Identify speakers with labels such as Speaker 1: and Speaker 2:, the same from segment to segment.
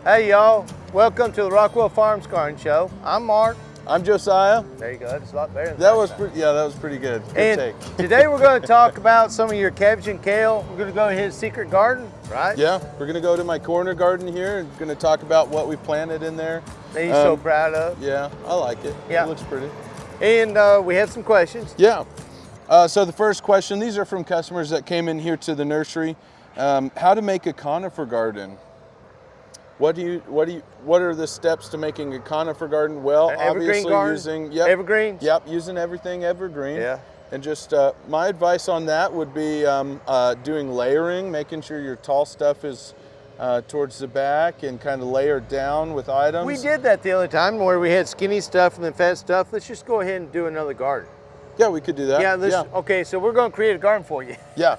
Speaker 1: Hey y'all, welcome to the Rockwell Farms Garden Show. I'm Mark.
Speaker 2: I'm Josiah.
Speaker 1: There you go, that's a lot better than
Speaker 2: that was pretty. Yeah, that was pretty good. Good
Speaker 1: and
Speaker 2: take.
Speaker 1: Today we're going to talk about some of your cabbage and kale. We're going to go to his secret garden, right?
Speaker 2: Yeah, we're gonna go to my corner garden here and gonna talk about what we planted in there.
Speaker 1: That he's so proud of.
Speaker 2: Yeah, I like it.
Speaker 1: Yeah.
Speaker 2: It looks pretty.
Speaker 1: And we have some questions.
Speaker 2: Yeah. So the first question, these are from customers that came in here to the nursery. How to make a conifer garden? What are the steps to making a conifer garden? Well, obviously using
Speaker 1: evergreens.
Speaker 2: Yep, using everything evergreen.
Speaker 1: Yeah.
Speaker 2: And just my advice on that would be doing layering, making sure your tall stuff is towards the back and kind of layered down with items.
Speaker 1: We did that the other time where we had skinny stuff and then fat stuff. Let's just go ahead and do another garden.
Speaker 2: Yeah, we could do that.
Speaker 1: Yeah. Okay, so we're going to create a garden for you.
Speaker 2: Yeah.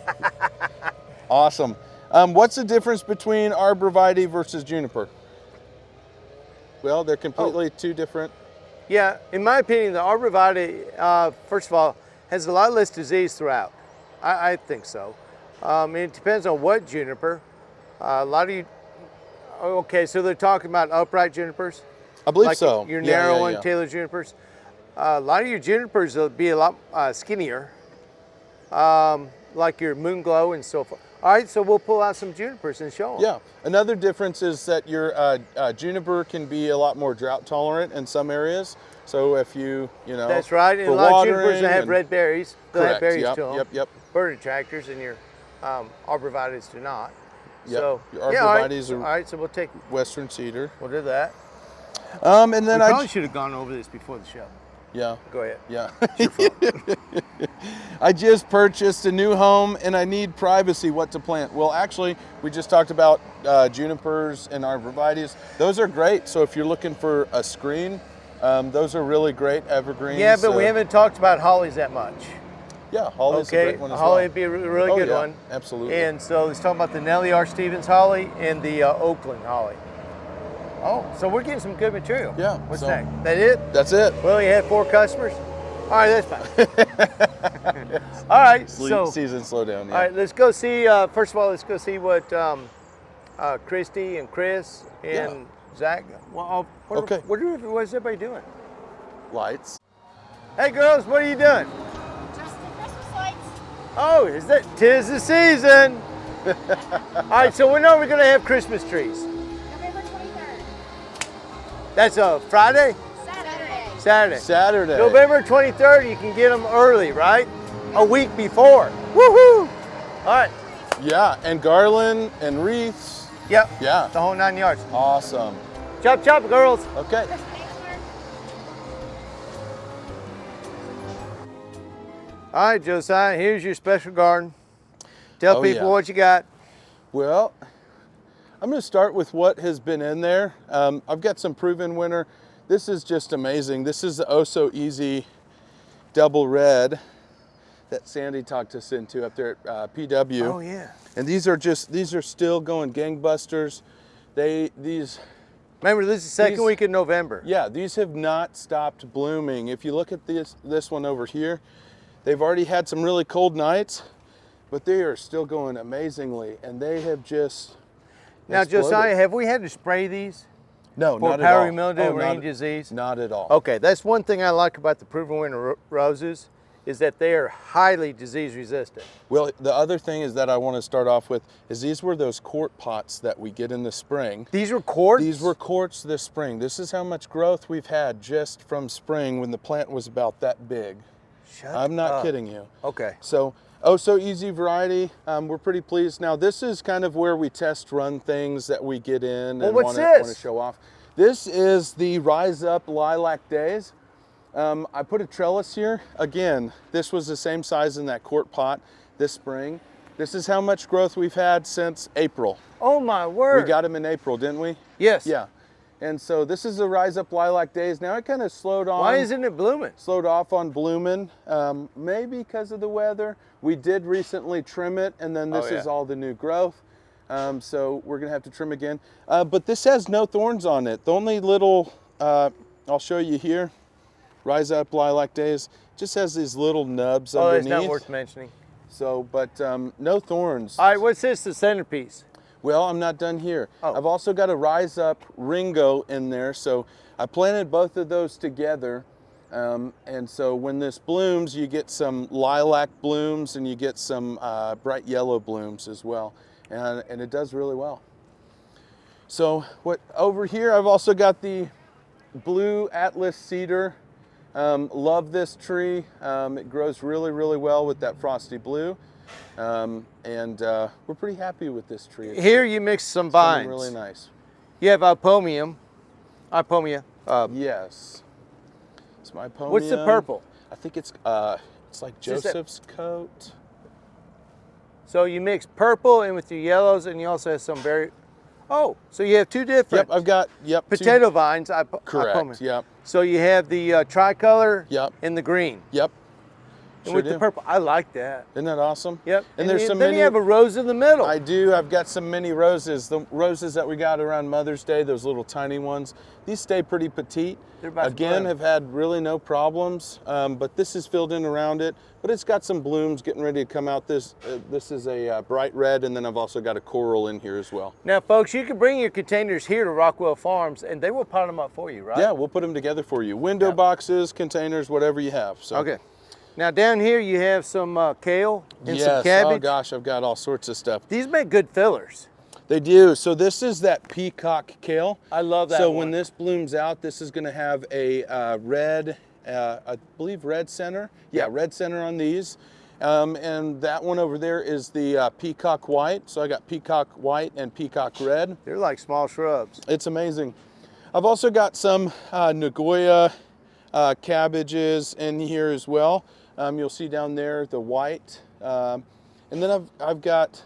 Speaker 2: Awesome. What's the difference between arborvitae versus juniper? Well, they're completely two different.
Speaker 1: Yeah, in my opinion, the arborvitae, first of all, has a lot less disease throughout. I think so. It depends on what juniper. A lot of you, okay, so they're talking about upright junipers?
Speaker 2: I believe
Speaker 1: like
Speaker 2: so.
Speaker 1: Your narrow one, tailored junipers. A lot of your junipers will be a lot skinnier, like your moon glow and so forth. All right, so we'll pull out some junipers and show them.
Speaker 2: Yeah, another difference is that your juniper can be a lot more drought tolerant in some areas. So if you know.
Speaker 1: That's right, and a lot of junipers that have red berries. They'll have berries to them.
Speaker 2: Yep.
Speaker 1: Bird attractors, and your arborvitaes do not.
Speaker 2: Yep.
Speaker 1: So,
Speaker 2: your arborvitaes are
Speaker 1: all right, so we'll take
Speaker 2: western cedar.
Speaker 1: We'll do that.
Speaker 2: And then
Speaker 1: I probably should have gone over this before the show.
Speaker 2: Yeah.
Speaker 1: Go ahead.
Speaker 2: Yeah.
Speaker 1: It's your fault.
Speaker 2: I just purchased a new home and I need privacy. What to plant? Well, actually, we just talked about junipers and arborvitaes. Those are great. So if you're looking for a screen, those are really great evergreens.
Speaker 1: Yeah, but we haven't talked about hollies that much.
Speaker 2: Yeah, holly's a great one as
Speaker 1: holly
Speaker 2: well.
Speaker 1: would be a really good one.
Speaker 2: Absolutely.
Speaker 1: And so let's talk about the Nellie R. Stevens holly and the Oakland holly. Oh, so we're getting some good material.
Speaker 2: Yeah.
Speaker 1: What's next? That it?
Speaker 2: That's it.
Speaker 1: Well, you had 4 customers? All right, that's fine. All right, so
Speaker 2: season slow down. Yeah.
Speaker 1: All right, let's go see. First of all, let's go see what Christy and Chris and Zach. Well, what is everybody doing?
Speaker 2: Lights.
Speaker 1: Hey, girls, what are you doing?
Speaker 3: Just the Christmas lights.
Speaker 1: Oh, tis the season. All right, so when are we going to have Christmas trees?
Speaker 3: November 23rd.
Speaker 1: That's a Friday? Saturday. November 23rd, you can get them early, right? A week before. Woohoo! All right.
Speaker 2: Yeah, and garland and wreaths.
Speaker 1: Yep.
Speaker 2: Yeah.
Speaker 1: The whole 9 yards.
Speaker 2: Awesome.
Speaker 1: Chop, chop, girls.
Speaker 2: Okay.
Speaker 1: All right, Josiah, here's your special garden. Tell people what you got.
Speaker 2: Well, I'm going to start with what has been in there. I've got some proven winter. This is just amazing. This is the Oh So Easy double red that Sandy talked us into up there at PW.
Speaker 1: Oh yeah.
Speaker 2: And these are still going gangbusters.
Speaker 1: Remember, this is the second week in November.
Speaker 2: Yeah, these have not stopped blooming. If you look at this one over here, they've already had some really cold nights, but they are still going amazingly, and they have just
Speaker 1: Now,
Speaker 2: exploded.
Speaker 1: Josiah, have we had to spray these?
Speaker 2: No,
Speaker 1: for
Speaker 2: not at all.
Speaker 1: powdery mildew, rain disease?
Speaker 2: Not at all.
Speaker 1: Okay, that's one thing I like about the proven winter roses, is that they are highly disease resistant.
Speaker 2: Well, the other thing is that I want to start off with is these were those quart pots that we get in the spring.
Speaker 1: These were quarts?
Speaker 2: These were quarts this spring. This is how much growth we've had just from spring when the plant was about that big. I'm not kidding you.
Speaker 1: Okay.
Speaker 2: So, Oh So Easy variety, we're pretty pleased. Now, this is kind of where we test run things that we get in and want to show off. This is the Rise Up Lilac Days. I put a trellis here. Again, this was the same size in that quart pot this spring. This is how much growth we've had since April.
Speaker 1: Oh my word.
Speaker 2: We got them in April, didn't we?
Speaker 1: Yes.
Speaker 2: Yeah. And so this is the Rise Up Lilac Days. Now it kind of slowed on.
Speaker 1: Why isn't it blooming?
Speaker 2: Slowed off on blooming, maybe because of the weather. We did recently trim it, and then this is all the new growth. So we're gonna have to trim again. But this has no thorns on it. The only little, I'll show you here, Rise Up Lilac Days, just has these little nubs underneath.
Speaker 1: Oh, that's not worth mentioning.
Speaker 2: So, but no thorns.
Speaker 1: All right, what's this, the centerpiece?
Speaker 2: Well, I'm not done here.
Speaker 1: Oh.
Speaker 2: I've also got a Rise Up Ringo in there. So I planted both of those together. And so when this blooms, you get some lilac blooms and you get some bright yellow blooms as well. And it does really well. So over here, I've also got the blue Atlas cedar. Love this tree. It grows really, really well with that frosty blue. We're pretty happy with this tree.
Speaker 1: Here you mix some vines.
Speaker 2: Really nice.
Speaker 1: You have Ipomia.
Speaker 2: Yes. It's my Ipomia.
Speaker 1: What's the purple?
Speaker 2: I think it's like Joseph's coat.
Speaker 1: So you mix purple in with your yellows, and you also have some very. Oh, so you have two different.
Speaker 2: Yep, I've got
Speaker 1: potato vines.
Speaker 2: Correct.
Speaker 1: Ipomia.
Speaker 2: Yep.
Speaker 1: So you have the tricolor.
Speaker 2: Yep.
Speaker 1: And the green.
Speaker 2: Yep.
Speaker 1: And with the purple, I like that.
Speaker 2: Isn't that awesome?
Speaker 1: Yep.
Speaker 2: And there's some
Speaker 1: then you have a rose in the middle.
Speaker 2: I do. I've got some mini roses. The roses that we got around Mother's Day, those little tiny ones. These stay pretty petite. Again, have had really no problems. But this is filled in around it. But it's got some blooms getting ready to come out. This is a bright red, and then I've also got a coral in here as well.
Speaker 1: Now, folks, you can bring your containers here to Rockwell Farms, and they will pot them up for you, right?
Speaker 2: Yeah, we'll put them together for you. Window boxes, containers, whatever you have. So.
Speaker 1: Okay. Now down here you have some kale and
Speaker 2: yes.
Speaker 1: some cabbage.
Speaker 2: Oh gosh, I've got all sorts of stuff.
Speaker 1: These make good fillers.
Speaker 2: They do. So this is that peacock kale.
Speaker 1: I love that
Speaker 2: So
Speaker 1: one.
Speaker 2: when this blooms out, this is going to have a red, I believe red center. Yeah, red center on these. And that one over there is the peacock white. So I got peacock white and peacock red.
Speaker 1: They're like small shrubs.
Speaker 2: It's amazing. I've also got some Nagoya cabbages in here as well. You'll see down there the white. And then I've got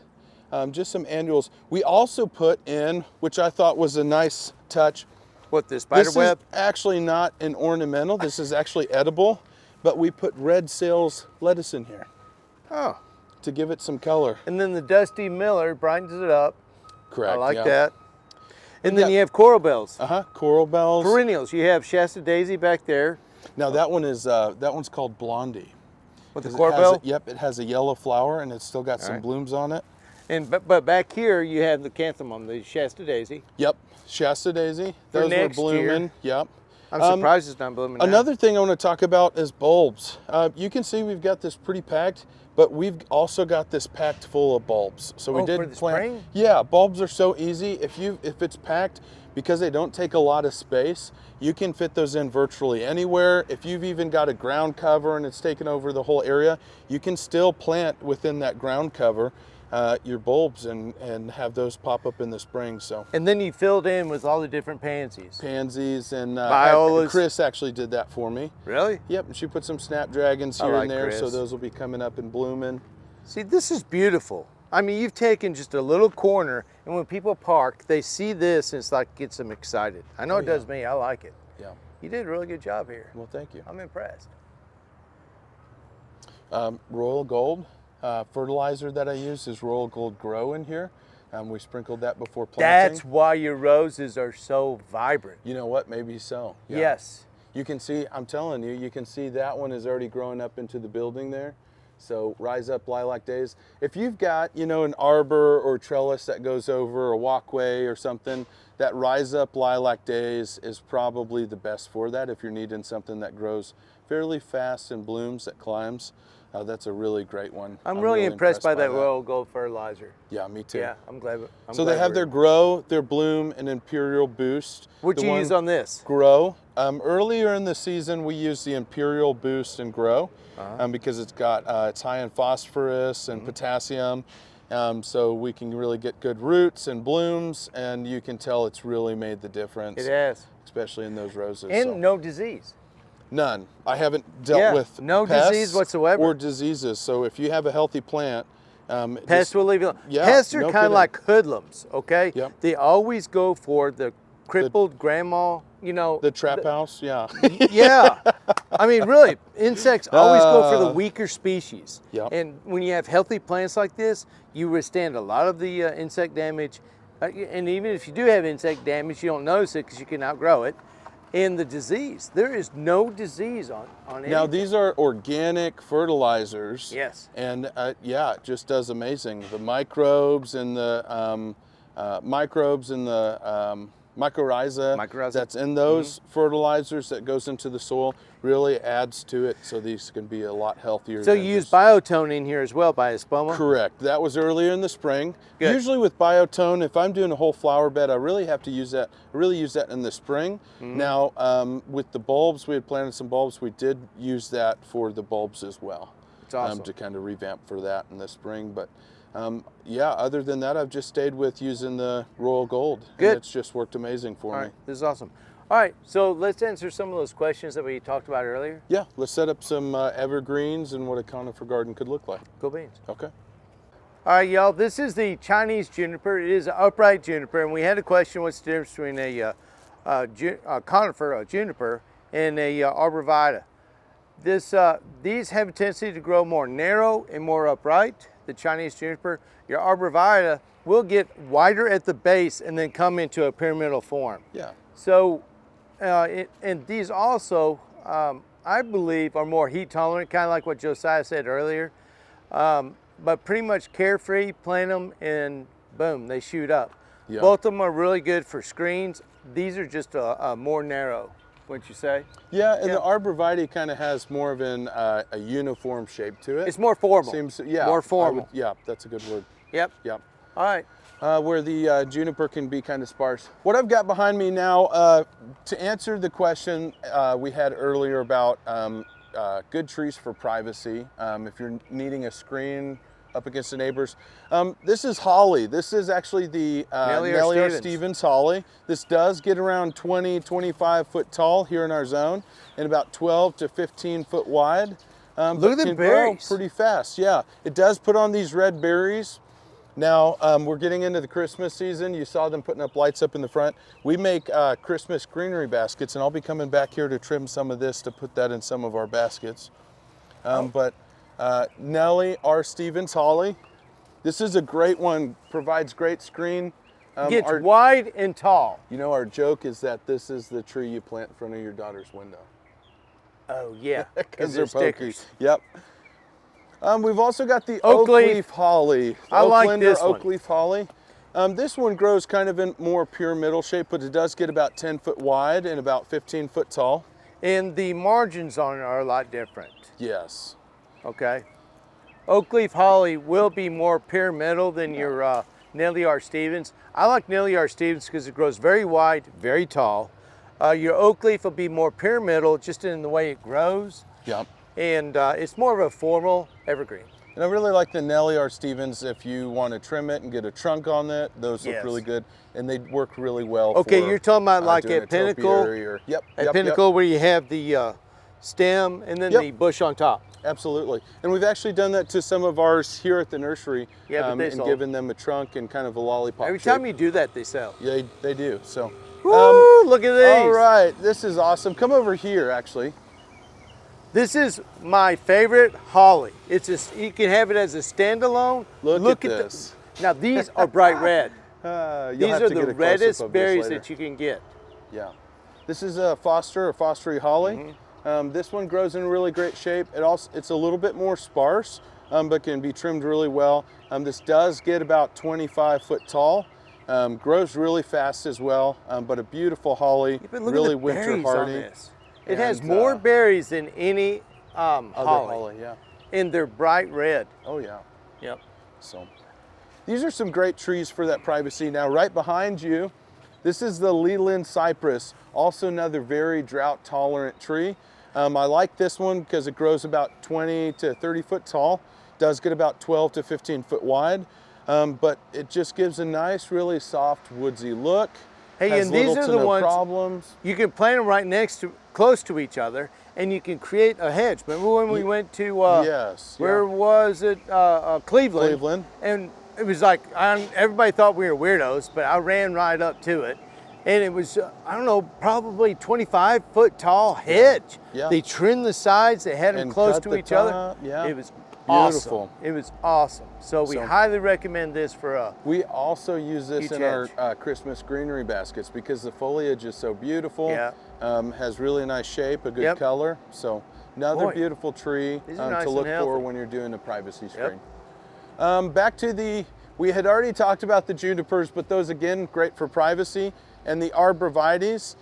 Speaker 2: just some annuals. We also put in, which I thought was a nice touch.
Speaker 1: What, this spider web?
Speaker 2: This is actually not an ornamental. This is actually edible. But we put red sales lettuce in here.
Speaker 1: Oh.
Speaker 2: To give it some color.
Speaker 1: And then the Dusty Miller brightens it up.
Speaker 2: Correct.
Speaker 1: I like that. And then you have coral bells.
Speaker 2: Coral bells.
Speaker 1: Perennials. You have Shasta Daisy back there.
Speaker 2: Now that one's called Blondie.
Speaker 1: With the coral bell?
Speaker 2: Yep, it has a yellow flower and it's still got some blooms on it.
Speaker 1: And but back here you have the canthemum, the Shasta Daisy.
Speaker 2: Yep, Shasta Daisy. Those were blooming. Yep.
Speaker 1: I'm surprised it's not blooming now.
Speaker 2: Another thing I want to talk about is bulbs. You can see we've got this pretty packed, but we've also got this packed full of bulbs. So we did
Speaker 1: for the spring?
Speaker 2: Yeah, bulbs are so easy. If it's packed, because they don't take a lot of space, you can fit those in virtually anywhere. If you've even got a ground cover and it's taken over the whole area, you can still plant within that ground cover your bulbs and have those pop up in the spring. So.
Speaker 1: And then you filled in with all the different pansies.
Speaker 2: Pansies and
Speaker 1: violas.
Speaker 2: Chris actually did that for me.
Speaker 1: Really?
Speaker 2: Yep, and she put some snapdragons here and there, so those will be coming up and blooming.
Speaker 1: See, this is beautiful. I mean, you've taken just a little corner, and when people park, they see this, and it's like gets them excited. I know it does me. I like it.
Speaker 2: Yeah.
Speaker 1: You did a really good job here.
Speaker 2: Well, thank you.
Speaker 1: I'm impressed.
Speaker 2: Royal Gold fertilizer that I use is Royal Gold Grow in here. We sprinkled that before planting.
Speaker 1: That's why your roses are so vibrant.
Speaker 2: You know what? Maybe so. Yeah.
Speaker 1: Yes.
Speaker 2: You can see, I'm telling you, you can see that one is already growing up into the building there. So Rise Up Lilac Days. If you've got, an arbor or trellis that goes over a walkway or something, that Rise Up Lilac Days is probably the best for that. If you're needing something that grows fairly fast and blooms, that climbs, that's a really great one.
Speaker 1: I'm really impressed by that Royal Gold fertilizer.
Speaker 2: Yeah, me too.
Speaker 1: Yeah, I'm glad.
Speaker 2: So they have their Grow, their Bloom, and Imperial Boost.
Speaker 1: What'd you use on this?
Speaker 2: Grow. Earlier in the season, we used the Imperial Boost and Grow because it's high in phosphorus and potassium. So we can really get good roots and blooms, and you can tell it's really made the difference.
Speaker 1: It has.
Speaker 2: Especially in those roses.
Speaker 1: And no disease.
Speaker 2: None. I haven't dealt with
Speaker 1: no
Speaker 2: pests
Speaker 1: disease whatsoever.
Speaker 2: or diseases. So if you have a healthy plant,
Speaker 1: pests will leave you alone.
Speaker 2: Yeah,
Speaker 1: pests are kind of like hoodlums, okay?
Speaker 2: Yep.
Speaker 1: They always go for the crippled grandma,
Speaker 2: The trap house, yeah.
Speaker 1: Yeah. I mean, really, insects always go for the weaker species.
Speaker 2: Yep.
Speaker 1: And when you have healthy plants like this, you withstand a lot of the insect damage. And even if you do have insect damage, you don't notice it because you can outgrow it. And the disease, there is no disease on anything.
Speaker 2: Now these are organic fertilizers.
Speaker 1: Yes.
Speaker 2: And yeah, it just does amazing. The microbes and the microbes and the mycorrhiza that's in those fertilizers that goes into the soil really adds to it, so these can be a lot healthier.
Speaker 1: So you use biotone in here as well, Biospoma?
Speaker 2: Correct. That was earlier in the spring.
Speaker 1: Good.
Speaker 2: Usually with biotone, if I'm doing a whole flower bed, I really have to use that. I really use that in the spring. Now, with the bulbs, we had planted some bulbs. We did use that for the bulbs as well.
Speaker 1: It's awesome.
Speaker 2: To kind of revamp for that in the spring. But yeah, other than that, I've just stayed with using the Royal Gold.
Speaker 1: Good.
Speaker 2: And it's just worked amazing for me.
Speaker 1: Right. This is awesome. All right, so let's answer some of those questions that we talked about earlier.
Speaker 2: Yeah, let's set up some evergreens and what a conifer garden could look like.
Speaker 1: Cool beans.
Speaker 2: Okay.
Speaker 1: All right, y'all, this is the Chinese juniper. It is an upright juniper, and we had a question, what's the difference between a conifer, a juniper, and a arborvitae? These have a tendency to grow more narrow and more upright, the Chinese juniper. Your arborvitae will get wider at the base and then come into a pyramidal form.
Speaker 2: Yeah.
Speaker 1: So, and these also, I believe, are more heat tolerant, kind of like what Josiah said earlier. But pretty much carefree, plant them, and boom, they shoot up.
Speaker 2: Yeah.
Speaker 1: Both of them are really good for screens. These are just more narrow, wouldn't you say?
Speaker 2: Yeah, and the arborvitae kind of has more of a uniform shape to it.
Speaker 1: It's more formal.
Speaker 2: Seems, yeah,
Speaker 1: more formal.
Speaker 2: Yeah, that's a good word.
Speaker 1: Yep.
Speaker 2: Yep.
Speaker 1: All right.
Speaker 2: Where the juniper can be kind of sparse. What I've got behind me now, to answer the question we had earlier about good trees for privacy, if you're needing a screen up against the neighbors. This is holly. This is actually the Nellie R. Stevens holly. This does get around 20-25 foot tall here in our zone and about 12 to 15 foot wide.
Speaker 1: Look at the berries.
Speaker 2: Grow pretty fast, yeah. It does put on these red berries. Now, we're getting into the Christmas season. You saw them putting up lights up in the front. We make Christmas greenery baskets, and I'll be coming back here to trim some of this to put that in some of our baskets. But Nellie R. Stevens holly, this is a great one, provides great screen.
Speaker 1: Gets wide and tall.
Speaker 2: You know, our joke is that this is the tree you plant in front of your daughter's window.
Speaker 1: Oh, yeah.
Speaker 2: Because they're pokey.
Speaker 1: stickers.
Speaker 2: Yep. We've also got the oak leaf holly.
Speaker 1: I like this one.
Speaker 2: Oak leaf holly. This one grows kind of in more pyramidal shape, but it does get about 10 foot wide and about 15 foot tall.
Speaker 1: And the margins on it are a lot different.
Speaker 2: Yes.
Speaker 1: Okay. Oak leaf holly will be more pyramidal than your Nellie R. Stevens. I like Nellie R. Stevens because it grows very wide, very tall. Your oak leaf will be more pyramidal just in the way it grows.
Speaker 2: Yep.
Speaker 1: And it's more of a formal evergreen.
Speaker 2: And I really like the Nellie R. Stevens if you want to trim it and get a trunk on it. Those look really good, and they work really well.
Speaker 1: Okay,
Speaker 2: for,
Speaker 1: you're talking about like at Pinnacle. At Pinnacle, where you have the stem and then the bush on top.
Speaker 2: Absolutely, and we've actually done that to some of ours here at the nursery.
Speaker 1: Yeah,
Speaker 2: and given them a trunk and kind of a lollipop.
Speaker 1: Every time you do that, they sell.
Speaker 2: Yeah, they do. So,
Speaker 1: woo, look at these.
Speaker 2: All right, this is awesome. Come over here, actually.
Speaker 1: This is my favorite holly. It's you can have it as a standalone.
Speaker 2: Look at this.
Speaker 1: Now these are bright red.
Speaker 2: These
Speaker 1: are the reddest berries that you can get.
Speaker 2: Yeah. This is a Foster or Fostery holly. This one grows in really great shape. It's a little bit more sparse, but can be trimmed really well. This does get about 25 foot tall. Grows really fast as well, but a beautiful holly, really winter hardy.
Speaker 1: It has more berries than any
Speaker 2: other holly, yeah.
Speaker 1: And they're bright red.
Speaker 2: Oh yeah.
Speaker 1: Yep.
Speaker 2: So these are some great trees for that privacy. Now right behind you, this is the Leland cypress, also another very drought tolerant tree. I like this one because it grows about 20 to 30 foot tall, does get about 12 to 15 foot wide, but it just gives a nice, really soft, woodsy look.
Speaker 1: Hey, and these are the ones
Speaker 2: problems.
Speaker 1: You can plant them right close to each other, and you can create a hedge. Remember when we went to where was it? Cleveland.
Speaker 2: Cleveland.
Speaker 1: And it was like everybody thought we were weirdos, but I ran right up to it, and it was I don't know, probably 25 foot tall hedge.
Speaker 2: Yeah.
Speaker 1: They trimmed the sides. They had them close to each other.
Speaker 2: Yeah.
Speaker 1: It was
Speaker 2: beautiful.
Speaker 1: Awesome. It was awesome. So we highly recommend this for
Speaker 2: we also use this in our Christmas greenery baskets because the foliage is so beautiful.
Speaker 1: Yeah.
Speaker 2: Has really nice shape, a good color. So another beautiful tree
Speaker 1: nice
Speaker 2: to look
Speaker 1: and
Speaker 2: for
Speaker 1: healthy
Speaker 2: when you're doing a privacy screen. Back to We had already talked about the junipers, but those again, great for privacy, and the arborvitaes.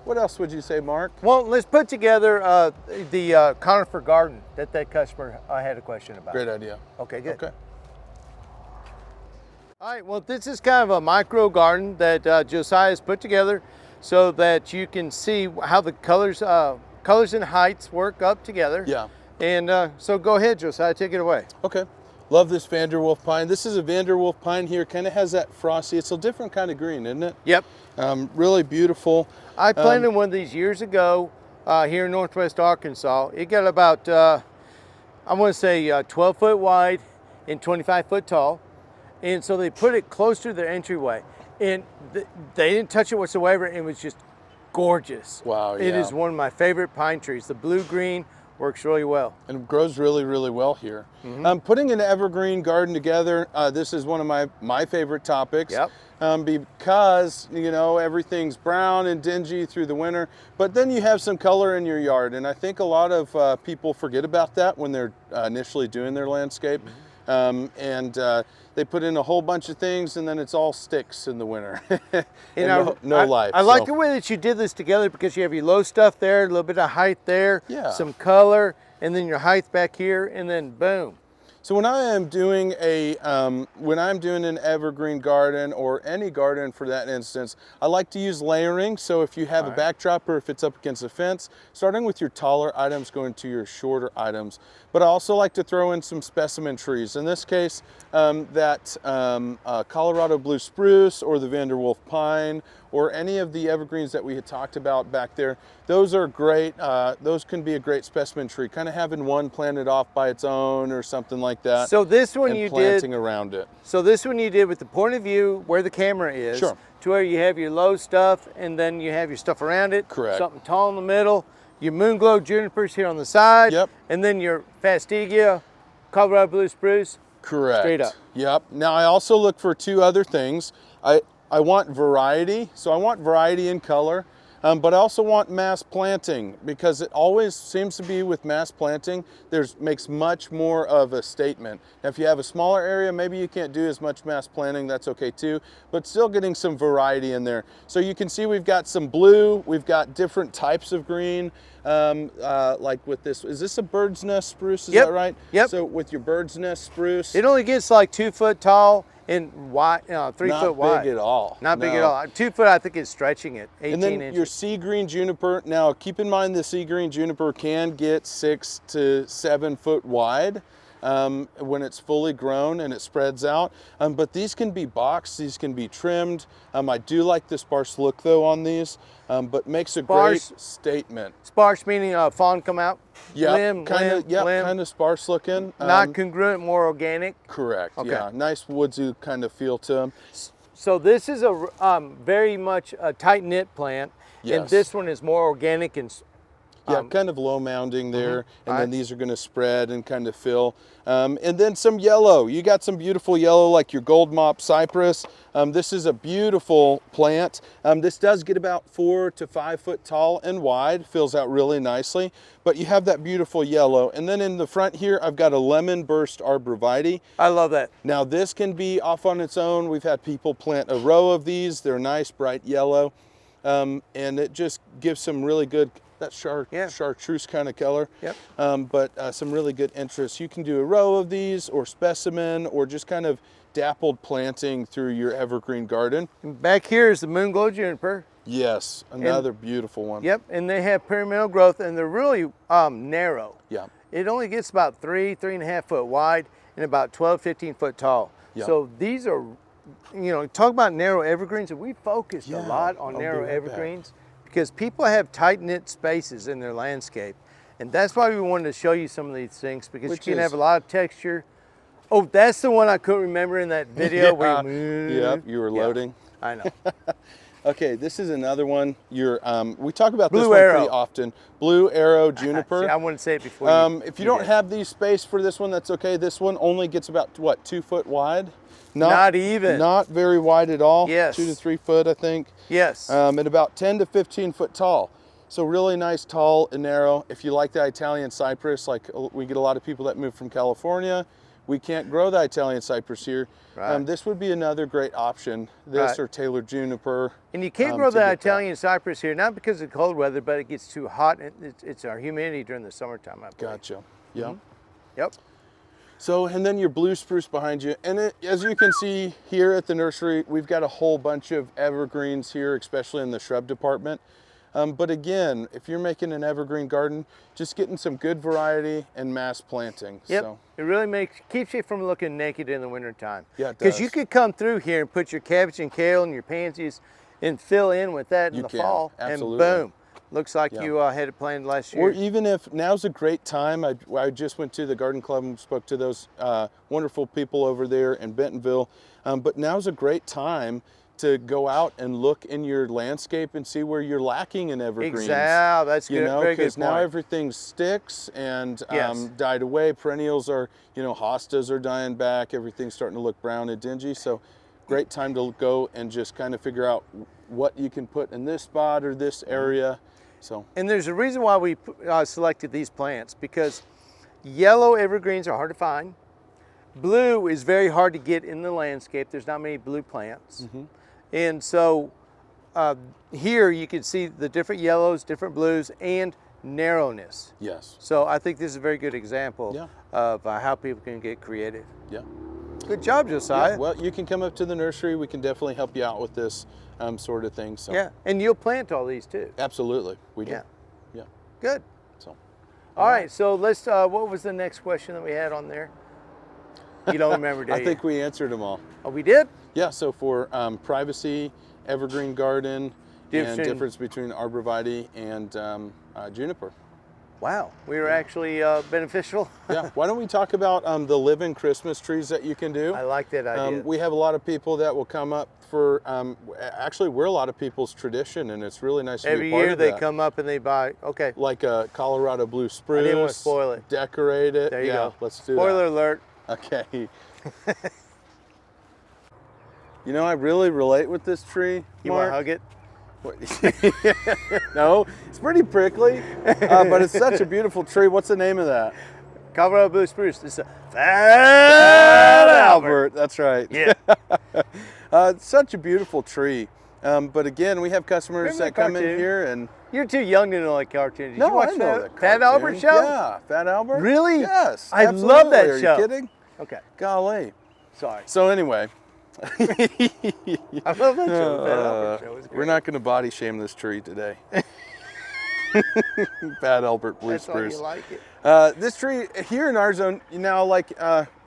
Speaker 2: What else would you say, Mark?
Speaker 1: Well, let's put together the conifer garden that customer had a question about.
Speaker 2: Great idea.
Speaker 1: Okay, good.
Speaker 2: Okay.
Speaker 1: All right, well, this is kind of a micro garden that Josiah has put together so that you can see how the colors and heights work up together.
Speaker 2: Yeah.
Speaker 1: And so go ahead, Josiah, take it away.
Speaker 2: Okay. Love this Vanderwolf pine. This is a Vanderwolf pine here. Kind of has that frosty, it's a different kind of green, isn't it?
Speaker 1: Yep.
Speaker 2: Really beautiful.
Speaker 1: I planted one of these years ago here in Northwest Arkansas. It got about, I want to say 12 foot wide and 25 foot tall. And so they put it close to their entryway. And they didn't touch it whatsoever. It was just gorgeous.
Speaker 2: Wow, yeah.
Speaker 1: It is one of my favorite pine trees. The blue-green works really well.
Speaker 2: And it grows really, really well here. Putting an evergreen garden together, this is one of my favorite topics.
Speaker 1: Yep.
Speaker 2: Because, you know, everything's brown and dingy through the winter, but then you have some color in your yard. And I think a lot of people forget about that when they're initially doing their landscape. They put in a whole bunch of things, and then it's all sticks in the winter. No life.
Speaker 1: I like the way that you did this together because you have your low stuff there, a little bit of height there,
Speaker 2: yeah,
Speaker 1: some color, and then your height back here, and then boom.
Speaker 2: So when I am doing an evergreen garden, or any garden for that instance, I like to use layering. So if you have a backdrop, or if it's up against a fence, starting with your taller items, going to your shorter items. But I also like to throw in some specimen trees. In this case, Colorado blue spruce, or the Vanderwolf pine, or any of the evergreens that we had talked about back there. Those are great. Those can be a great specimen tree, kind of having one planted off by its own or something like that.
Speaker 1: So this one
Speaker 2: and
Speaker 1: you
Speaker 2: planting
Speaker 1: did
Speaker 2: around it.
Speaker 1: So this one you did with the point of view where the camera is,
Speaker 2: sure,
Speaker 1: to where you have your low stuff, and then you have your stuff around it.
Speaker 2: Correct.
Speaker 1: Something tall in the middle. Your moon glow junipers here on the side.
Speaker 2: Yep.
Speaker 1: And then your Fastigia, Colorado blue spruce.
Speaker 2: Correct.
Speaker 1: Straight up.
Speaker 2: Yep. Now I also look for two other things. I want variety, so I want variety in color, but I also want mass planting, because it always seems to be with mass planting, makes much more of a statement. Now, if you have a smaller area, maybe you can't do as much mass planting, that's okay too, but still getting some variety in there. So you can see we've got some blue, we've got different types of green, like with this, is this a bird's nest spruce, is that right?
Speaker 1: Yep.
Speaker 2: So with your bird's nest spruce.
Speaker 1: It only gets like 2 foot tall and wide, 3 foot wide.
Speaker 2: Not big at all.
Speaker 1: Not big at all. 2 foot, I think, is stretching it. 18
Speaker 2: and then
Speaker 1: inches.
Speaker 2: your sea green juniper. Now, keep in mind the sea green juniper can get 6 to 7 foot wide when it's fully grown and it spreads out. But these can be boxed. These can be trimmed. I do like the sparse look though on these, but makes a great statement.
Speaker 1: Sparse meaning fawn come out.
Speaker 2: Yeah, kind of sparse looking.
Speaker 1: Not congruent, more organic.
Speaker 2: Correct.
Speaker 1: Okay.
Speaker 2: Yeah, nice woodsy kind of feel to them.
Speaker 1: So this is a very much a tight knit plant,
Speaker 2: yes,
Speaker 1: and this one is more organic and.
Speaker 2: Yeah, kind of low mounding there, and then these are going to spread and kind of fill. And then some yellow. You got some beautiful yellow like your gold mop cypress. This is a beautiful plant. This does get about 4 to 5 foot tall and wide, fills out really nicely, but you have that beautiful yellow. And then in the front here, I've got a lemon burst arborvitae.
Speaker 1: I love that.
Speaker 2: Now this can be off on its own. We've had people plant a row of these. They're nice, bright yellow, and it just gives some really good, that chartreuse kind of color.
Speaker 1: Yep.
Speaker 2: But some really good interest. You can do a row of these, or specimen, or just kind of dappled planting through your evergreen garden.
Speaker 1: And back here is the moon glow juniper.
Speaker 2: Yes, another beautiful one.
Speaker 1: Yep, and they have pyramidal growth, and they're really narrow.
Speaker 2: Yeah.
Speaker 1: It only gets about 3.5 foot wide, and about 12, 15 foot tall.
Speaker 2: Yeah.
Speaker 1: So these are, you know, talk about narrow evergreens, and we focused a lot on narrow evergreens, because people have tight-knit spaces in their landscape. And that's why we wanted to show you some of these things, because you can have a lot of texture. Oh, that's the one I couldn't remember in that video.
Speaker 2: Yep, you were loading.
Speaker 1: I know.
Speaker 2: Okay, this is another one. We talk about
Speaker 1: Blue
Speaker 2: this one
Speaker 1: Arrow.
Speaker 2: pretty often. Blue Arrow juniper.
Speaker 1: See, I wouldn't say it before.
Speaker 2: If you don't have the space for this one, that's okay. This one only gets about, what, 2 foot wide?
Speaker 1: Not even.
Speaker 2: Not very wide at all.
Speaker 1: Yes.
Speaker 2: 2 to 3 foot, I think.
Speaker 1: Yes.
Speaker 2: And about 10 to 15 foot tall. So really nice, tall and narrow. If you like the Italian cypress, like we get a lot of people that move from California, we can't grow the Italian cypress here.
Speaker 1: Right.
Speaker 2: This would be another great option. This or Taylor juniper.
Speaker 1: And you can't grow the Italian cypress here, not because of cold weather, but it gets too hot. It's our humidity during the summertime, I believe.
Speaker 2: Gotcha. Yeah.
Speaker 1: Mm-hmm. Yep.
Speaker 2: So, and then your blue spruce behind you. And as you can see here at the nursery, we've got a whole bunch of evergreens here, especially in the shrub department. But again, if you're making an evergreen garden, just getting some good variety and mass planting.
Speaker 1: Yep.
Speaker 2: So.
Speaker 1: It really keeps you from looking naked in the wintertime.
Speaker 2: Yeah, it does.
Speaker 1: Because you could come through here and put your cabbage and kale and your pansies and fill in with that in the fall.
Speaker 2: Absolutely.
Speaker 1: And boom. Looks like you had it planned last year.
Speaker 2: Or even if now's a great time, I just went to the garden club and spoke to those wonderful people over there in Bentonville. But now's a great time to go out and look in your landscape and see where you're lacking in evergreens.
Speaker 1: Exactly, that's good.
Speaker 2: You know,
Speaker 1: very good
Speaker 2: because now
Speaker 1: point.
Speaker 2: everything sticks and
Speaker 1: Yes.
Speaker 2: died away. Perennials are, you know, hostas are dying back. Everything's starting to look brown and dingy. So great time to go and just kind of figure out what you can put in this spot or this area. So.
Speaker 1: And there's a reason why we selected these plants, because yellow evergreens are hard to find. Blue is very hard to get in the landscape. There's not many blue plants.
Speaker 2: Mm-hmm.
Speaker 1: And so here you can see the different yellows, different blues, and narrowness.
Speaker 2: Yes.
Speaker 1: So I think this is a very good example
Speaker 2: Yeah.
Speaker 1: of how people can get creative.
Speaker 2: Yeah.
Speaker 1: Good job, Josiah.
Speaker 2: Yeah, well, you can come up to the nursery. We can definitely help you out with this sort of thing. So.
Speaker 1: Yeah, and you'll plant all these too.
Speaker 2: Absolutely, we do.
Speaker 1: Yeah.
Speaker 2: Yeah.
Speaker 1: Good.
Speaker 2: So.
Speaker 1: All right, so let's, what was the next question that we had on there? You don't remember, do you?
Speaker 2: I think we answered them all.
Speaker 1: Oh, we did?
Speaker 2: Yeah, so for privacy, evergreen garden, and difference between arborvitae and juniper.
Speaker 1: Wow, we were actually beneficial.
Speaker 2: Yeah, why don't we talk about the living Christmas trees that you can do?
Speaker 1: I like that idea.
Speaker 2: We have a lot of people that will come up for, actually we're a lot of people's tradition, and it's really nice to
Speaker 1: Every
Speaker 2: be a part
Speaker 1: year
Speaker 2: of
Speaker 1: they
Speaker 2: that.
Speaker 1: come up and they buy, okay.
Speaker 2: Like a Colorado blue spruce.
Speaker 1: I didn't want to spoil it.
Speaker 2: Decorate it.
Speaker 1: There you go.
Speaker 2: Let's do
Speaker 1: Spoiler
Speaker 2: that.
Speaker 1: alert.
Speaker 2: Okay. You know, I really relate with this tree.
Speaker 1: You want to hug it?
Speaker 2: No, it's pretty prickly, but it's such a beautiful tree. What's the name of that?
Speaker 1: Colorado blue spruce. It's a Fat Albert.
Speaker 2: That's right.
Speaker 1: Yeah.
Speaker 2: It's such a beautiful tree. But again, we have customers
Speaker 1: Remember
Speaker 2: that come in
Speaker 1: cartoon?
Speaker 2: here and.
Speaker 1: You're too young to know that cartoon. Did
Speaker 2: No,
Speaker 1: you watch
Speaker 2: I know
Speaker 1: that
Speaker 2: that
Speaker 1: Fat
Speaker 2: cartoon.
Speaker 1: Albert show?
Speaker 2: Yeah, Fat Albert.
Speaker 1: Really?
Speaker 2: Yes.
Speaker 1: I love that
Speaker 2: absolutely.
Speaker 1: show.
Speaker 2: Are you kidding?
Speaker 1: Okay.
Speaker 2: Golly.
Speaker 1: Sorry.
Speaker 2: So anyway.
Speaker 1: I love that show. Fat Albert show. It was great.
Speaker 2: We're not going to body shame this tree today. Fat Albert blue
Speaker 1: That's
Speaker 2: spruce.
Speaker 1: why you like it.
Speaker 2: This tree here in our zone, now like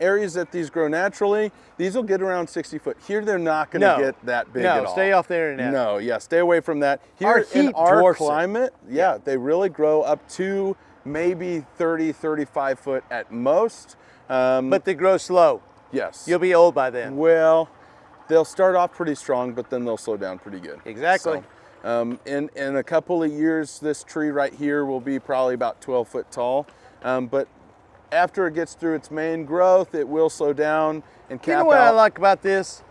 Speaker 2: areas that these grow naturally, these will get around 60 foot. Here they're not going to get that big at all.
Speaker 1: No, stay off the internet.
Speaker 2: No, yeah, stay away from that. Here
Speaker 1: Our
Speaker 2: in
Speaker 1: heat
Speaker 2: our
Speaker 1: dwarfs it.
Speaker 2: climate, yeah, they really grow up to maybe 30, 35 foot at most.
Speaker 1: But they grow slow.
Speaker 2: Yes.
Speaker 1: You'll be old by then.
Speaker 2: Well, they'll start off pretty strong, but then they'll slow down pretty good.
Speaker 1: Exactly.
Speaker 2: So, in a couple of years, this tree right here will be probably about 12 foot tall. But after it gets through its main growth, it will slow down and cap
Speaker 1: You know what I
Speaker 2: out.
Speaker 1: like about this?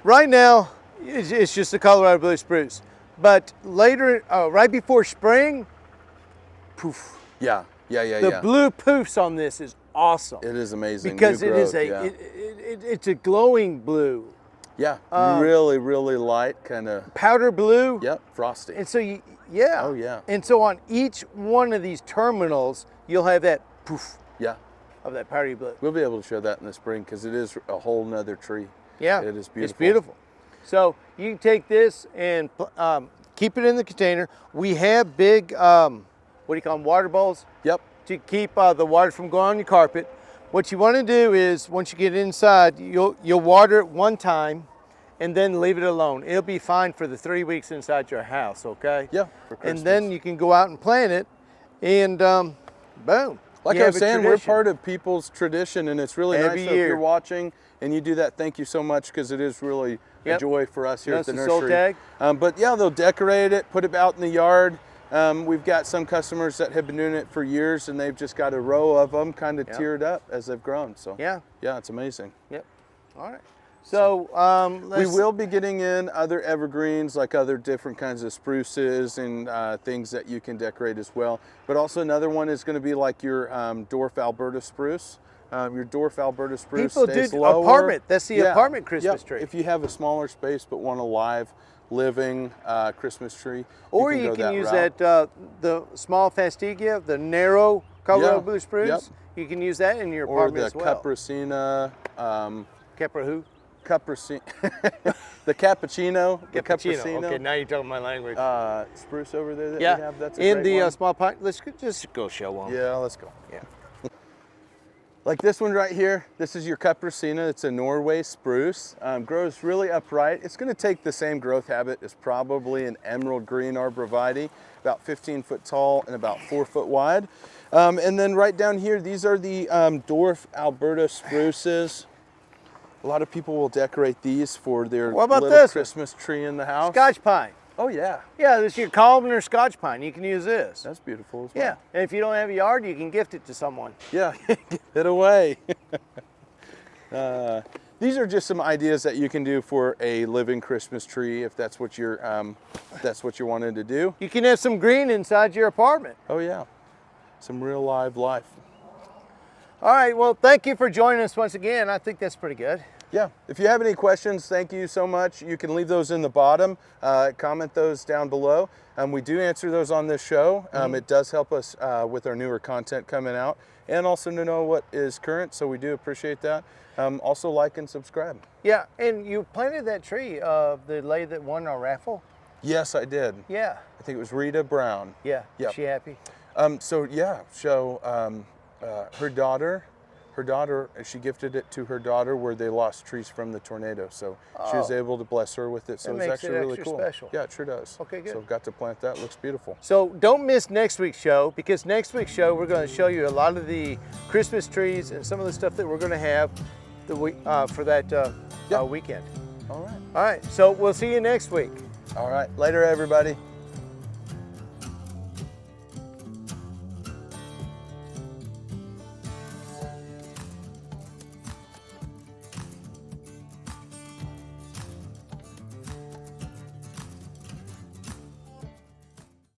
Speaker 1: Right now, it's just a Colorado blue spruce. But later, right before spring, poof.
Speaker 2: Yeah.
Speaker 1: The blue poofs on this is awesome.
Speaker 2: It is amazing.
Speaker 1: Because
Speaker 2: New
Speaker 1: it is
Speaker 2: growth,
Speaker 1: it's a glowing blue.
Speaker 2: yeah, really, really light, kind of.
Speaker 1: Powder blue.
Speaker 2: Yep, frosty.
Speaker 1: And so, yeah.
Speaker 2: Oh, yeah.
Speaker 1: And so on each one of these terminals, you'll have that poof
Speaker 2: Yeah,
Speaker 1: of that powdery blue.
Speaker 2: we'll be able to show that in the spring because it is a whole nother tree.
Speaker 1: Yeah.
Speaker 2: It is beautiful.
Speaker 1: It's beautiful. So you can take this and keep it in the container. We have big, what do you call them, water bowls
Speaker 2: Yep.
Speaker 1: to keep the water from going on your carpet. What you want to do is, once you get inside, you'll water it one time and then leave it alone. It'll be fine for the 3 weeks inside your house, okay?
Speaker 2: Yeah. For
Speaker 1: And
Speaker 2: Christmas.
Speaker 1: then you can go out and plant it and boom.
Speaker 2: Like
Speaker 1: you
Speaker 2: I
Speaker 1: have
Speaker 2: was
Speaker 1: a
Speaker 2: saying, we're
Speaker 1: tradition.
Speaker 2: part of people's tradition, and it's really
Speaker 1: Every
Speaker 2: nice. So if
Speaker 1: year.
Speaker 2: you're watching and you do that, thank you so much because it is really a
Speaker 1: Yep.
Speaker 2: joy for us here
Speaker 1: That's
Speaker 2: at the
Speaker 1: the soul
Speaker 2: nursery.
Speaker 1: tag.
Speaker 2: But yeah, they'll decorate it, put it out in the yard. We've got some customers that have been doing it for years, and they've just got a row of them kind of
Speaker 1: Yep.
Speaker 2: tiered up as they've grown. So
Speaker 1: Yeah.
Speaker 2: yeah, it's amazing.
Speaker 1: Yep. All right. So
Speaker 2: We will be getting in other evergreens, like other different kinds of spruces and things that you can decorate as well. But also another one is going to be like your dwarf Alberta spruce. Your dwarf Alberta spruce
Speaker 1: People
Speaker 2: stays
Speaker 1: do
Speaker 2: lower.
Speaker 1: apartment. That's the apartment Christmas tree.
Speaker 2: If you have a smaller space but want a live, living Christmas tree,
Speaker 1: or you can use that the small fastigia, the narrow Colorado blue spruce.
Speaker 2: Yep.
Speaker 1: You can use that in your apartment as well.
Speaker 2: Or the Capricina.
Speaker 1: Capra who?
Speaker 2: Capricina. The cappuccino. The
Speaker 1: Cappuccino. Okay, now you're talking my language.
Speaker 2: Spruce over there that we have. That's a
Speaker 1: in
Speaker 2: great
Speaker 1: the
Speaker 2: one.
Speaker 1: small pine. Let's just go show them.
Speaker 2: Yeah, let's go.
Speaker 1: Yeah.
Speaker 2: Like this one right here, this is your Capricina. It's a Norway spruce. Grows really upright. It's going to take the same growth habit as probably an emerald green arborvitae, about 15 foot tall and about 4 foot wide. And then right down here, these are the dwarf Alberta spruces. A lot of people will decorate these for their little Christmas tree in the house.
Speaker 1: Scotch pine.
Speaker 2: Oh yeah.
Speaker 1: Yeah, this is your Colvin Scotch pine. You can use this.
Speaker 2: That's beautiful as well.
Speaker 1: Yeah, and if you don't have a yard, you can gift it to someone.
Speaker 2: Yeah, give it away. These are just some ideas that you can do for a living Christmas tree if that's what you're wanting to do.
Speaker 1: You can have some green inside your apartment.
Speaker 2: Oh yeah, some real live life.
Speaker 1: All right, well, thank you for joining us once again. I think that's pretty good.
Speaker 2: Yeah, if you have any questions, thank you so much. You can leave those in the bottom, comment those down below. We do answer those on this show. It does help us with our newer content coming out and also to know what is current, so we do appreciate that. Also like and subscribe.
Speaker 1: Yeah, and you planted that tree, the lady that won our raffle?
Speaker 2: Yes, I did.
Speaker 1: Yeah.
Speaker 2: I think it was Rita Brown.
Speaker 1: Yeah,
Speaker 2: yep.
Speaker 1: Is she happy?
Speaker 2: Her daughter, she gifted it to her daughter where they lost trees from the tornado. So she was able to bless her with it. So it's actually really cool.
Speaker 1: Special.
Speaker 2: Yeah, it sure does.
Speaker 1: Okay, good.
Speaker 2: So got to plant that. Looks beautiful.
Speaker 1: So don't miss next week's show, because next week's show we're going to show you a lot of the Christmas trees and some of the stuff that we're going to have for that weekend.
Speaker 2: All right.
Speaker 1: All right. So we'll see you next week.
Speaker 2: All right. Later, everybody.